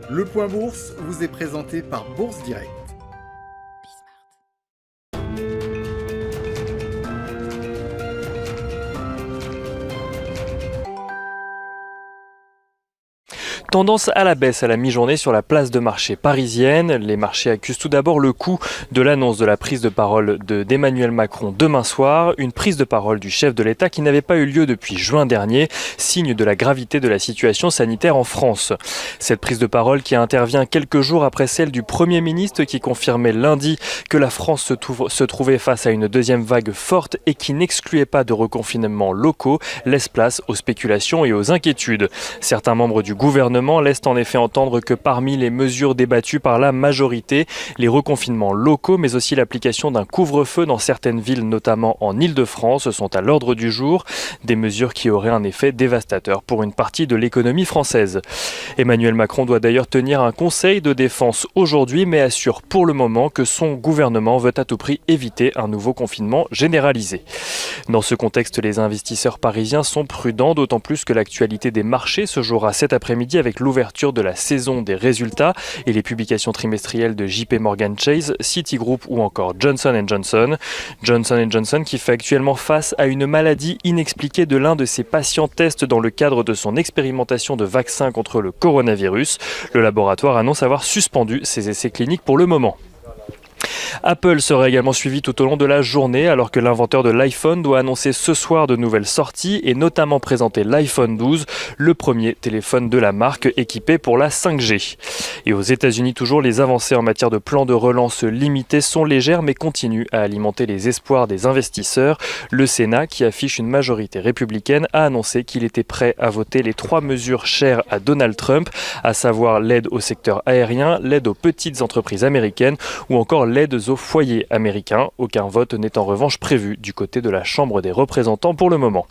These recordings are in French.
Le Point Bourse vous est présenté par Bourse Direct. Tendance à la baisse à la mi-journée sur la place de marché parisienne. Les marchés accusent tout d'abord le coup de l'annonce de la prise de parole d'Emmanuel Macron demain soir. Une prise de parole du chef de l'État qui n'avait pas eu lieu depuis juin dernier, signe de la gravité de la situation sanitaire en France. Cette prise de parole qui intervient quelques jours après celle du Premier ministre qui confirmait lundi que la France se trouvait face à une deuxième vague forte et qui n'excluait pas de reconfinements locaux, laisse place aux spéculations et aux inquiétudes. Certains membres du gouvernement laisse en effet entendre que parmi les mesures débattues par la majorité, les reconfinements locaux mais aussi l'application d'un couvre-feu dans certaines villes, notamment en Île-de-France, sont à l'ordre du jour. Des mesures qui auraient un effet dévastateur pour une partie de l'économie française. Emmanuel Macron doit d'ailleurs tenir un conseil de défense aujourd'hui mais assure pour le moment que son gouvernement veut à tout prix éviter un nouveau confinement généralisé. Dans ce contexte, les investisseurs parisiens sont prudents, d'autant plus que l'actualité des marchés se jouera cet après-midi avec l'ouverture de la saison des résultats et les publications trimestrielles de JP Morgan Chase, Citigroup ou encore Johnson & Johnson. Johnson & Johnson qui fait actuellement face à une maladie inexpliquée de l'un de ses patients tests dans le cadre de son expérimentation de vaccin contre le coronavirus. Le laboratoire annonce avoir suspendu ses essais cliniques pour le moment. Apple sera également suivi tout au long de la journée alors que l'inventeur de l'iPhone doit annoncer ce soir de nouvelles sorties et notamment présenter l'iPhone 12, le premier téléphone de la marque équipé pour la 5G. Et aux États-Unis, toujours, les avancées en matière de plan de relance limité sont légères mais continuent à alimenter les espoirs des investisseurs. Le Sénat, qui affiche une majorité républicaine, a annoncé qu'il était prêt à voter les 3 mesures chères à Donald Trump, à savoir l'aide au secteur aérien, l'aide aux petites entreprises américaines ou encore l'aide aux foyers américains. Aucun vote n'est en revanche prévu du côté de la Chambre des représentants pour le moment.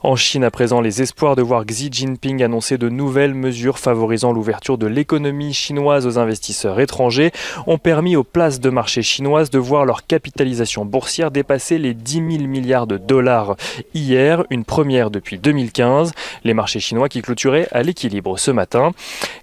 En Chine, à présent, les espoirs de voir Xi Jinping annoncer de nouvelles mesures favorisant l'ouverture de l'économie chinoise aux investisseurs étrangers ont permis aux places de marché chinoises de voir leur capitalisation boursière dépasser les 10 000 milliards de dollars hier, une première depuis 2015. Les marchés chinois qui clôturaient à l'équilibre ce matin.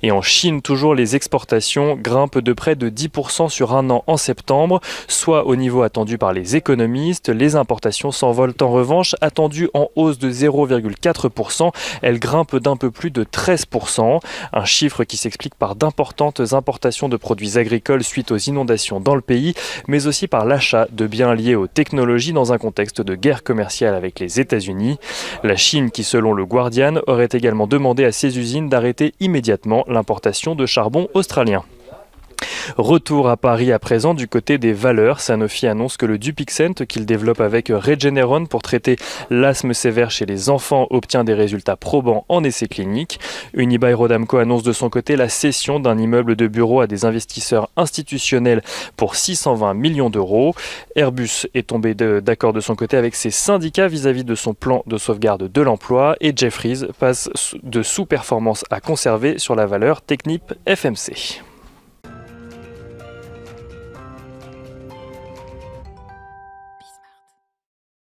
Et en Chine, toujours, les exportations grimpent de près de 10% sur un an en septembre, soit au niveau attendu par les économistes. Les importations s'envolent en revanche, attendues en hausse de 0,4%. Elles grimpent d'un peu plus de 13%. Un chiffre qui s'explique par d'importantes importations de produits agricoles suite aux inondations dans le pays, mais aussi par l'achat de biens liés aux technologies dans un contexte de guerre commerciale avec les États-Unis. La Chine, qui selon le Guardian, aurait également demandé à ses usines d'arrêter immédiatement l'importation de charbon australien. Retour à Paris à présent du côté des valeurs. Sanofi annonce que le Dupixent qu'il développe avec Regeneron pour traiter l'asthme sévère chez les enfants obtient des résultats probants en essais cliniques. Unibail-Rodamco annonce de son côté la cession d'un immeuble de bureau à des investisseurs institutionnels pour 620 millions d'euros. Airbus est tombé d'accord de son côté avec ses syndicats vis-à-vis de son plan de sauvegarde de l'emploi et Jefferies passe de sous-performance à conserver sur la valeur Technip FMC.